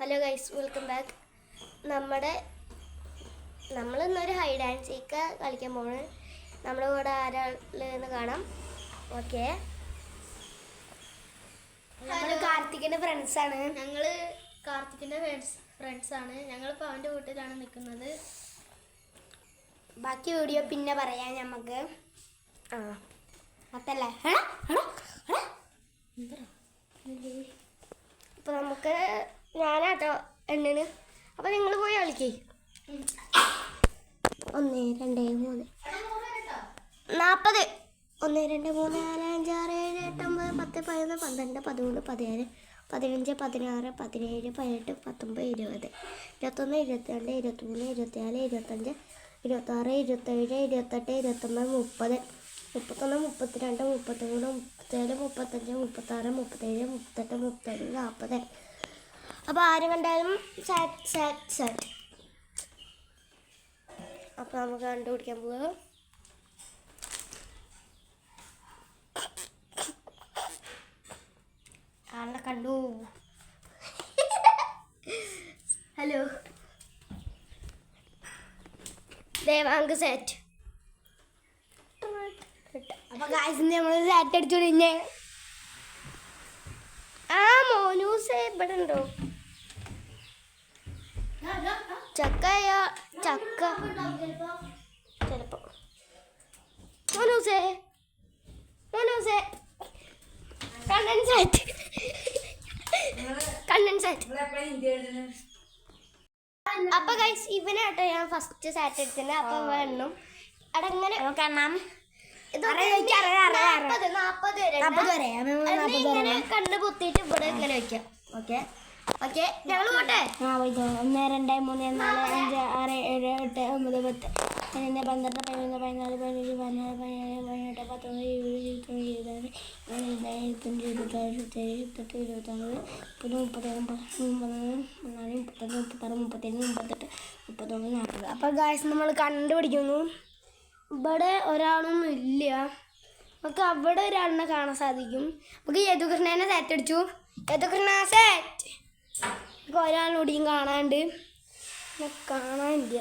Hello guys, welcome back. നമ്മളിന്നൊരു hide and seek കളിക്കാൻ പോണ്. നമ്മുടെ കൂടെ ആരാളെന്ന് കാണാം. ഓക്കെ, കാർത്തികിന്റെ ഫ്രണ്ട്സാണ്. കാർത്തികിന്റെ ഫ്രണ്ട്സാണ്. ഞങ്ങളിപ്പോൾ അവൻ്റെ വീട്ടിലാണ് നിൽക്കുന്നത്. ബാക്കി വീഡിയോ പിന്നെ പറയാം നമുക്ക്. അതല്ലേ ഇപ്പൊ നമുക്ക് ഞാനാട്ടോ എണ്ണന്. അപ്പൊ നിങ്ങൾ പോയി കളിക്കേ. 1 2 3 40 1 2 3 4 5 6 7 8 9 10 11 12 13 14 15 16 17 18 19 20 21 22 23 24 25 26 27 28 29 30 31 32 33 37 35 36 37 38 39 40. അപ്പോൾ ആരും കണ്ടാലും സാറ്റ്. അപ്പോൾ നമുക്ക് കണ്ടുപിടിക്കാൻ പോവുക. ആളെ കണ്ടു. ഹലോ, ദേവാങ്ക് സാറ്റ്. അപ്പോൾ ഗായ്സിന് നമ്മൾ സാറ്റ് അടിച്ചു കഴിഞ്ഞേ. മോനൂസ് ഇവിടെ ഉണ്ടോ? ചക്ക ചിലപ്പോ. മോനൂസേ കണ്ടൻസാറ്റ്. അപ്പൊ ഗൈസ്, ഇവനാട്ടോ ഞാൻ ഫസ്റ്റ് സാറ്റ് എടുത്തത്. അപ്പൊ വേണം അടങ്ങനെ കാണാം. 40 വരെ ഇങ്ങനെ കണ്ണ് പൊത്തിയിട്ട് ഇവിടെ ഇങ്ങനെ വെക്കാം. ഓക്കെ, ഞങ്ങൾ പോട്ടെ. 1 2 3 4 5 6 7 8 9 10 11 12 13 14 15 16 17 18 19 20 21 22 23 24 അപ്പോൾ ഗായ്സ് നമ്മൾ കണ്ടുപിടിക്കുന്നു. ഇവിടെ ഒരാളൊന്നും ഇല്ല. നമുക്ക് അവിടെ ഒരാളിനെ കാണാൻ സാധിക്കും. നമുക്ക് യദുകൃഷ്ണനെ സെറ്റ് അടിച്ചു. യദുകൃഷ്ണ സെറ്റ്. നമുക്ക് ഒരാളിനോടിയും കാണാണ്ട് കാണാനില്ല.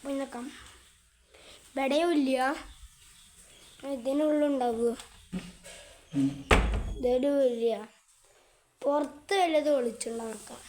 പോയി നോക്കാം. ഇവിടെയും ഇല്ല. ഇതിനുള്ളുണ്ടാവുക. ഇതും ഇല്ല. പുറത്ത് വല്ലത് ഒളിച്ചുണ്ടോ നോക്കാം.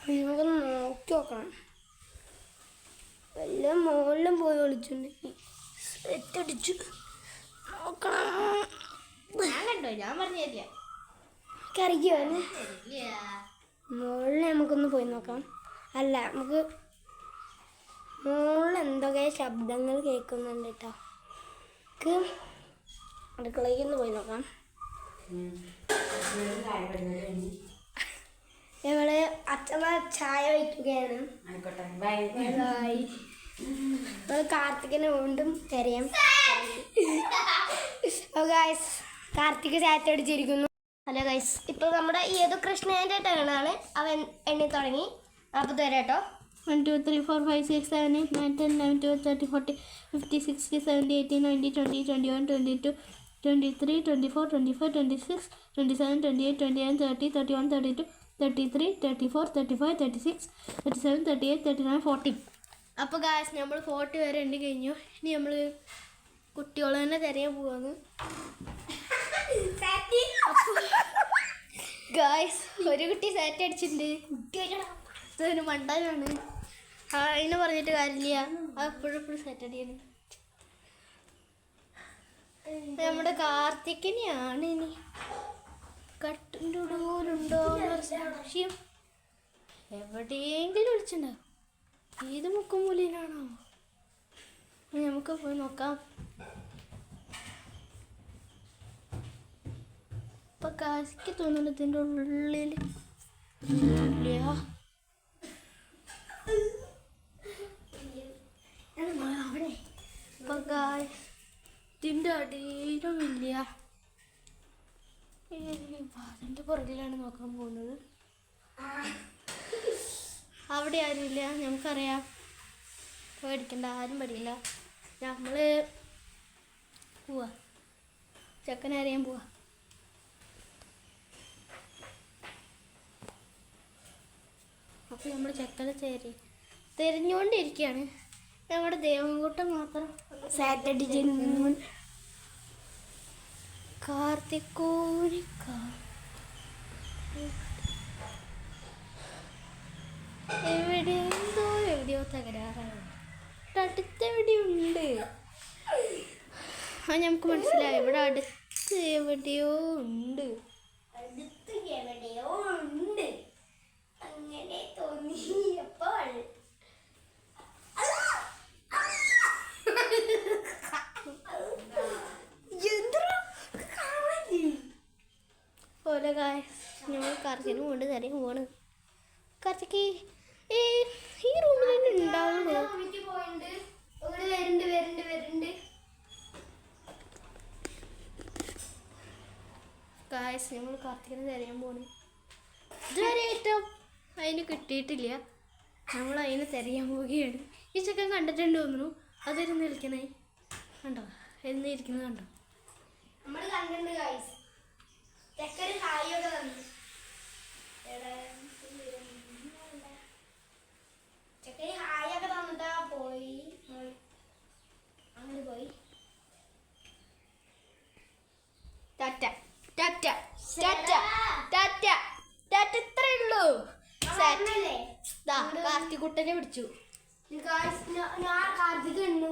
നമുക്ക് നോക്കി നോക്കണം. വല്ല മുകളിലും പോയി ഒളിച്ചുണ്ടെങ്കിൽ സെറ്റടിച്ചു നോക്കണം. ഞാൻ പറഞ്ഞില്ല. കറിയോ മുകളിൽ നമുക്കൊന്ന് പോയി നോക്കാം. അല്ല, നമുക്ക് മുകളിൽ എന്തൊക്കെ ശബ്ദങ്ങൾ കേൾക്കുന്നുണ്ട് കേട്ടോ. നമുക്ക് അടുക്കളയ്ക്ക് ഒന്ന് പോയി നോക്കാം. ഞങ്ങള് അച്ഛമ്മ ചായ വയ്ക്കുകയാണ്. കാർത്തികിനെ വീണ്ടും തരാം. കാർത്തിക് സാറ്റ് അടിച്ചിരിക്കുന്നു. ഹലോ ഗൈസ്, ഇപ്പൊ നമ്മുടെ യദുകൃഷ്ണന്റെ ടേണാണ്. അവൻ എണ്ണി തുടങ്ങി. 40 വരെ കേട്ടോ. 1 2 3 4 5 6 7 8 9 10 11 12 13 14 15 16 17 18 19 20 21 22 23 24 25 26 27 28 29 30 31 32 33 34 35 36 37 38 39 40. അപ്പോൾ ഗായ്സ്, നമ്മൾ 40 വരെ എണ്ണി കഴിഞ്ഞു. ഇനി നമ്മൾ കുട്ടികളെ തന്നെ തിരയാൻ പോവാന്ന്. ഗായ്സ്, ഒരു കുട്ടി സാറ്റ് അടിച്ചിട്ടുണ്ട്. ഇതൊരു മണ്ടാനാണ്. അതിനെ പറഞ്ഞിട്ട് കാര്യമില്ല. എപ്പോഴും സാറ്റ് അടിയാണ്. നമ്മുടെ കാർത്തികിനെയാണ്. ഇനി കട്ടുണ്ടോ സംശയം. എവിടെയെങ്കിലും വിളിച്ചിട്ടുണ്ടാവും. ഏത് മുക്കും മൂലയിലാണോ? നമുക്ക് പോയി നോക്കാം. ഇപ്പൊ കാശിക്ക് തോന്നുന്നു ഇതിൻ്റെ ഉള്ളിൽ അവിടെ. ഇപ്പൊ ഇതിൻ്റെ അടിയിലും ഇല്ല. അതിൻ്റെ പുറകിലാണ് നോക്കാൻ പോകുന്നത്. അവിടെ ആരുമില്ല. നമുക്കറിയാം. പേടിക്കണ്ട, ആരും പേടിക്കില്ല. നമ്മൾ പോവാ. ചെക്കനെ അറിയാൻ പോവാ. അപ്പൊ നമ്മുടെ ചെക്കനെ തിരഞ്ഞുകൊണ്ടിരിക്കുകയാണ്. നമ്മുടെ ദേവൻകുട്ടൻ മാത്രം സാറ്റർഡേ എവിടെയോ തകരാറാണ്. അടുത്തെവിടെയുണ്ട്. നമുക്ക് മനസ്സിലായി, ഇവിടെ അടുത്ത് എവിടെയോ ഉണ്ട്. അങ്ങനെ തോന്നിയപ്പോൾ പോലെ ഞങ്ങൾ കറച്ചിന് കൊണ്ട് തരയും പോണ്. കറച്ചക്ക് ഈ റൂമിൽ തന്നെ ഉണ്ടാവുള്ളൂ. ഗായ്സ് ഞങ്ങൾ കാർത്തികനെ തിരയാൻ പോണ്. ഇതുവരെ ഏറ്റവും അതിന് കിട്ടിയിട്ടില്ല. നമ്മൾ അതിനെ തിരയാൻ പോവുകയാണ്. ഈ ചെക്കൻ കണ്ടിട്ടുണ്ട് തോന്നുന്നു. അതിരുന്ന് നിൽക്കണേ കണ്ടോ, എന്നിരിക്കുന്നത് കണ്ടോ. നമ്മൾ കണ്ടിട്ടുണ്ട് ഗൈസ്. ചെക്കന് ഹായൊക്കെ തന്നു. ചെക്കന് ഹായൊക്കെ തന്നിട്ടാ പോയി. അങ്ങനെ പോയി. ടാറ്റ ടാറ്റ ടാറ്റ ടാറ്റ ടാറ്റ ഇത്രേ ഉള്ളൂ. കാർത്തിക്കുട്ടനെ പിടിച്ചു. ഞാൻ കാർത്തിക് എണ്ണു.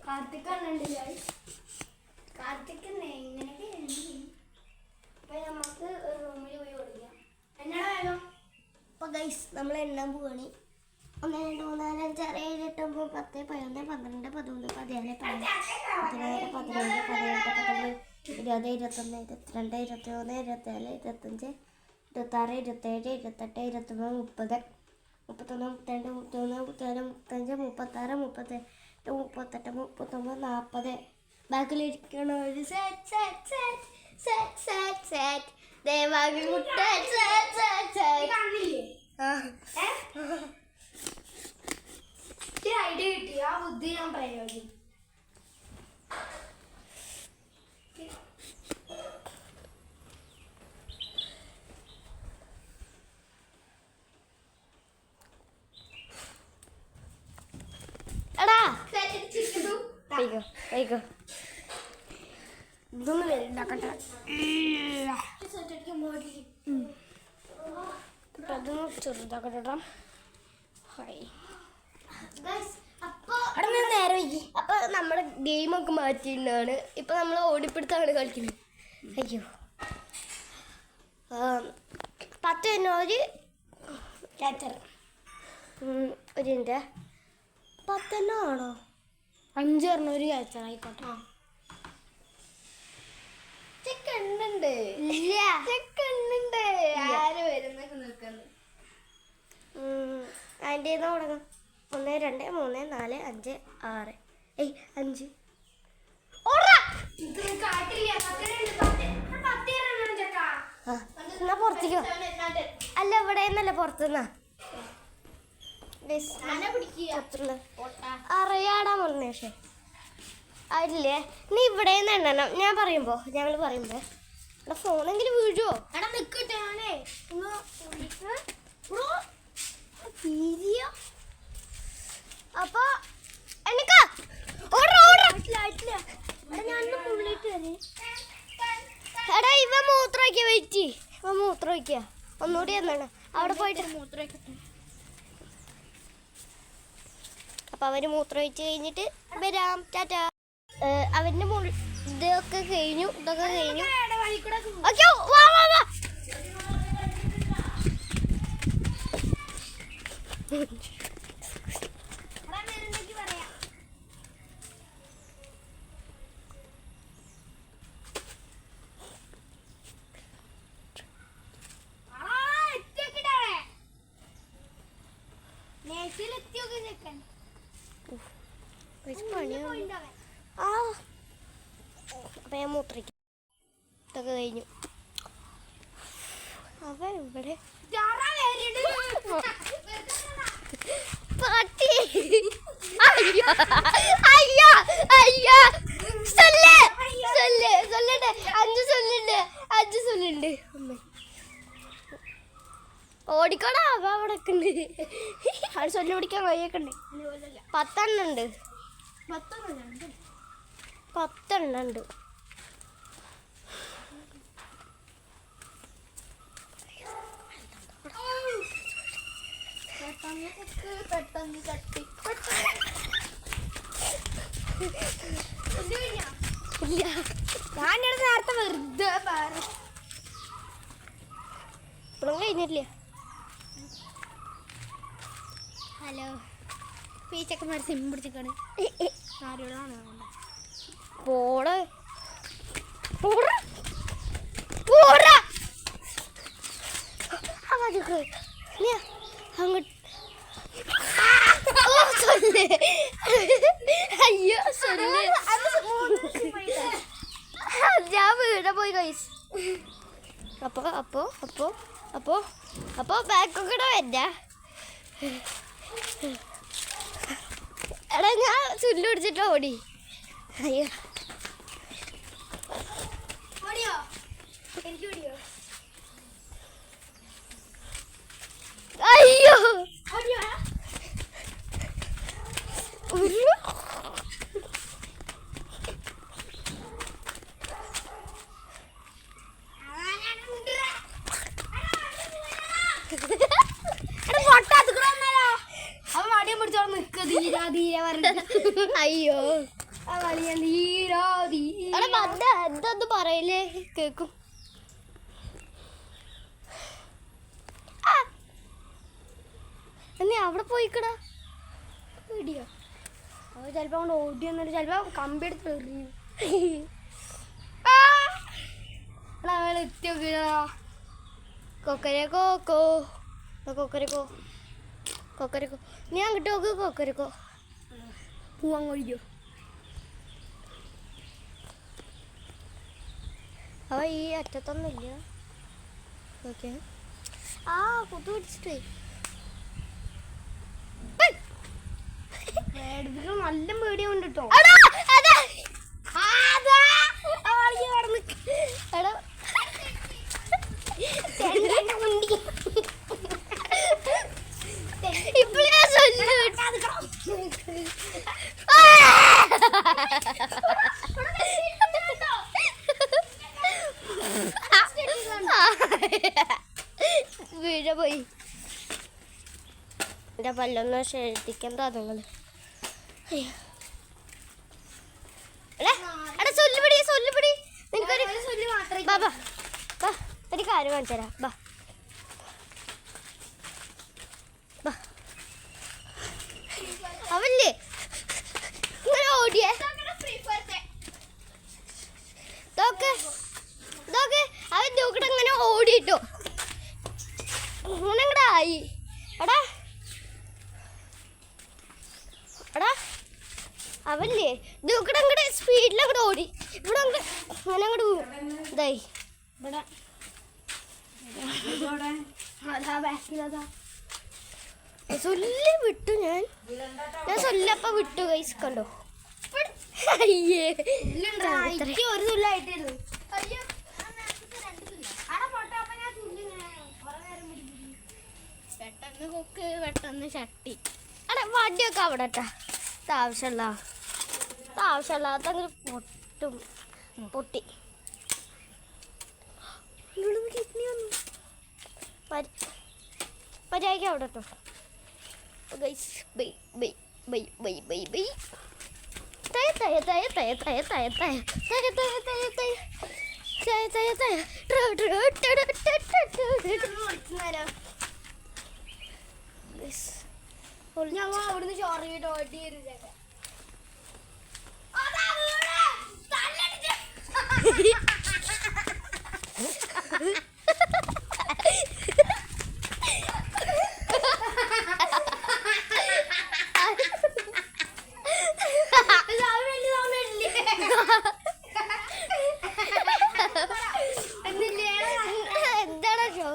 കാർത്തിക് എണ്ണുണ്ട് ഗൈസ്. കാർത്തിക് എങ്ങനെയൊക്കെ എണ്ണി. അപ്പൊ നമുക്ക് ഒരു റൂമിൽ പോയി ഓടിക്കാം. എന്നാണ് വേണം. അപ്പൊ ഗൈസ് നമ്മൾ എണ്ണാൻ പോവാണ്. 1 2 3 4 5 6 7 8 9 10 11 12 13 14 15 16 17 18 19 20 21 22 23 24 25 26 27 28 29 30 31 32 33 34 35 36 37 38 40 ബാക്കിലിരിക്കണ ഒരു സെറ്റ് ദേവാകുട്ടൻ ഐഡിയ കിട്ടി. ആ ബുദ്ധി ഞാൻ പ്രയോഗിക്കും. എടാ ഇതൊന്നും വരുന്നുണ്ടാക്കട്ടെ. അതൊന്നും ചെറുതാക്കട്ടെ. അപ്പൊ നമ്മുടെ ഗെയിമൊക്കെ മാറ്റിയിട്ടാണ് ഇപ്പൊ നമ്മൾ ഓടിപ്പിടുത്താണ് കളിക്കുന്നത്. അയ്യോ 10 ഒരു ക്യാച്ചർ. ഒരു മിനിറ്റ്, 10 ആണോ? 5 ഒരു ക്യാച്ചർ ആയിക്കോട്ടെ. ചെക്കുണ്ട് ചെക്കുണ്ട്. ആര് വരുന്നൊക്കെ നിൽക്കുന്നു. അതിൻ്റെ തുടങ്ങാം. 1 2 3 4 5 6 5 എന്നാ പുറത്തേക്കോ? അല്ല ഇവിടെ നിന്നല്ല, പുറത്തുനിന്നാ. അറിയാടാ പറഞ്ഞ പക്ഷേ അതില്ലേ. നീ ഇവിടെ നിന്ന് എണ്ണണം. ഞാൻ പറയുമ്പോ ഞങ്ങൾ പറയുമ്പോ ഇവിടെ ഫോണെങ്കിലും വീഴുവോ? എടാ നിക്കട്ടെ. അപ്പൊ എടാ ഇവ മൂത്രമൊക്കെ വെയിറ്റ്. ഇവ മൂത്രമൊക്കെയാ. ഒന്നുകൂടി എന്നാണ് അവിടെ പോയിട്ട് മൂത്രമൊക്കെ. അപ്പൊ അവര് മൂത്രമൊഴിച്ച് കഴിഞ്ഞിട്ട് വരാം. ടാറ്റാ. അവന്റെ ഇതൊക്കെ കഴിഞ്ഞു. ഇതൊക്കെ കഴിഞ്ഞു. ഓക്കെ വാ വാ വാ. അപ്പൊ ഞാൻ മൂത്രയ്ക്കും. ഇതൊക്കെ കഴിഞ്ഞു. അവൻ ഇവിടെ പട്ടി. അയ്യോ അയ്യോ അയ്യോ. ഓടിക്കോടാ അവിടെ ഉണ്ട്. അത് ചൊല്ലി പിടിക്കാൻ കഴിയൊക്കെ ഉണ്ട്. 10 ഉണ്ട്. 10 ഉണ്ട്. പെട്ടെന്ന് ചട്ടി ഇല്ല, ഞാനിവിടെ നേരത്തെ വെറുതെ ഇപ്പോഴും കഴിഞ്ഞില്ല. ഹലോ പീച്ചക്കന്മാർ സിം പിടിച്ചിക്കാണ്. ആരോടാണ് പോട അങ്ങോട്ട്. അയ്യോ ഞാൻ വീടെ പോയി കൈസ്. അപ്പൊ ബാക്കൊക്കെ വരാ. എടാ ഞാൻ ചുല്ലു പിടിച്ചിട്ട് ഓടി. അയ്യോ അയ്യോ അയ്യോ എന്തൊന്നും പറയില്ലേ കേക്കും. നീ അവിടെ പോയിക്കടാ. വീഡിയോ അത് ചിലപ്പോൾ കൊണ്ട് ഓടി വന്നിട്ട് ചിലപ്പോൾ കമ്പി എടുത്ത് എറിയും. എത്തി നോക്കിയതാ. കൊക്കരക്കോ നീ അങ്ങോട്ട് നോക്ക്. കൊക്കരക്കോ പൂവാൻ കഴിയോ? അവ ഈ അറ്റത്തൊന്നുമില്ല. ഓക്കെ ആ കുത്തു പിടിച്ചിട്ടേ നല്ല പേടിയും ഉണ്ട് കേട്ടോ. വീഴ പോയി. എൻ്റെ പല്ലൊന്ന് ശ്രദ്ധിക്കണ്ട നിങ്ങൾ. സൊല്ലുപിടി ഒരു കാര്യം കാണിച്ചു തരാം. അവല്ലേ ഇങ്ങനെ ഓടിയേ അവൻ നോക്കിട്ട് ഇങ്ങനെ ഓടിട്ടോ ഇങ്ങനെ അങ്ങടെ ആയി. എടാ അവല്ലേ നോക്കിട്ട് അങ്ങടെ സ്പീഡിൽ അങ്ങോട്ട് ഓടി. ഇവിടെ അങ്ങനെ അങ്ങോട്ട് ഇതായി. സൊല്ലി വിട്ടു. ഞാൻ സൊല്ലപ്പ വിട്ടു കൈസ്. കണ്ടോ അയ്യേ ഒരു തുല്ലായിട്ടായിരുന്നു. പെട്ടെന്ന് കൊക്ക് പെട്ടെന്ന് ചട്ടി. അടെ വടിയൊക്കെ അവിടെ ആവശ്യമില്ലാത്തങ്ങനെ പൊട്ടി. മര്യാദയ്ക്ക് അവിടെ കേട്ടോ guys. Bye bye bye bye bye bye. ഞാൻ അവിടുന്ന് ചോറിട്ട് ഓടി വരുന്നേക്കാം. എന്താണ് ഷോ?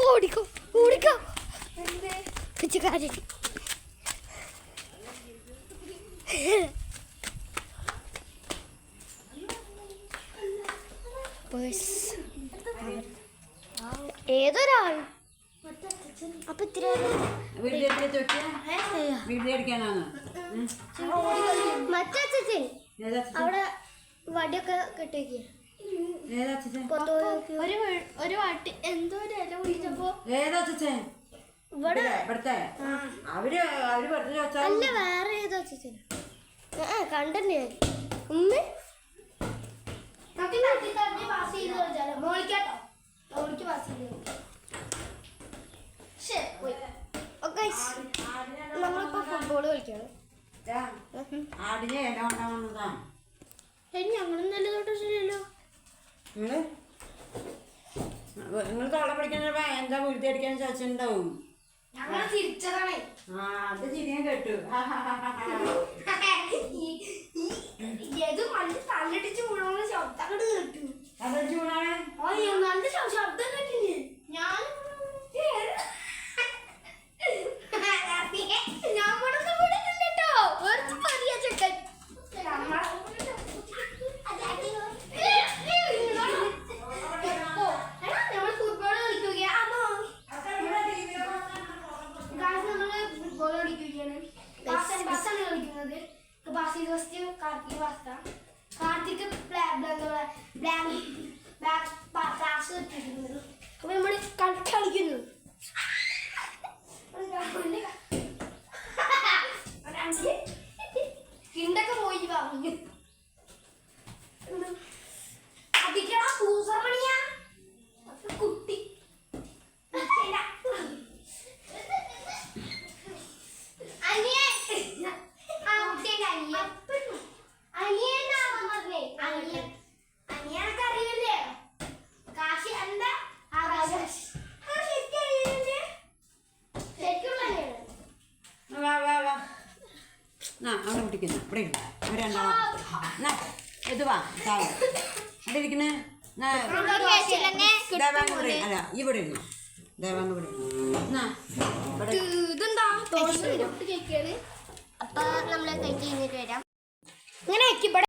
ഓടിക്കോ പിച്ചക്കാരി. ഏതൊരാൾ അപ്പൊ ഇത്ര മറ്റേ അവിടെ വടിയൊക്കെ കെട്ടിവെക്കുക ഒരു വാട്ടി എന്തോ ഒരു ഇല വിളിച്ചപ്പോ ഇവിടെ അല്ല വേറെ ഏതോ അച്ഛൻ കണ്ടന്നെ ഉമ്മ നമ്മളിപ്പോ ഫുട്ബോള് കളിക്കാണ് ഞങ്ങളും നല്ല തൊട്ടില്ലല്ലോ നിങ്ങൾ തൊള്ള പഠിക്കുന്ന എന്താ വീഴ്ത്തി അടിക്കാൻ ചോദിച്ചിട്ടുണ്ടാവും ഞങ്ങൾ തിരിച്ചതാണേ അത് ചിരിയാൻ കേട്ടു ഏത് നല്ല തല്ലടിച്ച് വീണ ശബ്ദം അങ്ങോട്ട് കേട്ടു നല്ല ശബ്ദം കേട്ടില്ലേ ഞാൻ കാർത്തിക് അപ്പൊ നമ്മള് കളിക്കുന്നു കിണ്ടൊക്കെ പോയി പറഞ്ഞു അധികം പൂസമണിയാ കുട്ടി അവിടെ പിടിക്കുന്ന ഇവിടെ ഇവിടെ ഇത് വാ അവിടെ ഇരിക്കണേ അല്ല ഇവിടെ ഇരുന്നു ദേവാന്ന് ഇവിടെ അപ്പൊ നമ്മളെ കഴിഞ്ഞിട്ട് വരാം ഇങ്ങനെ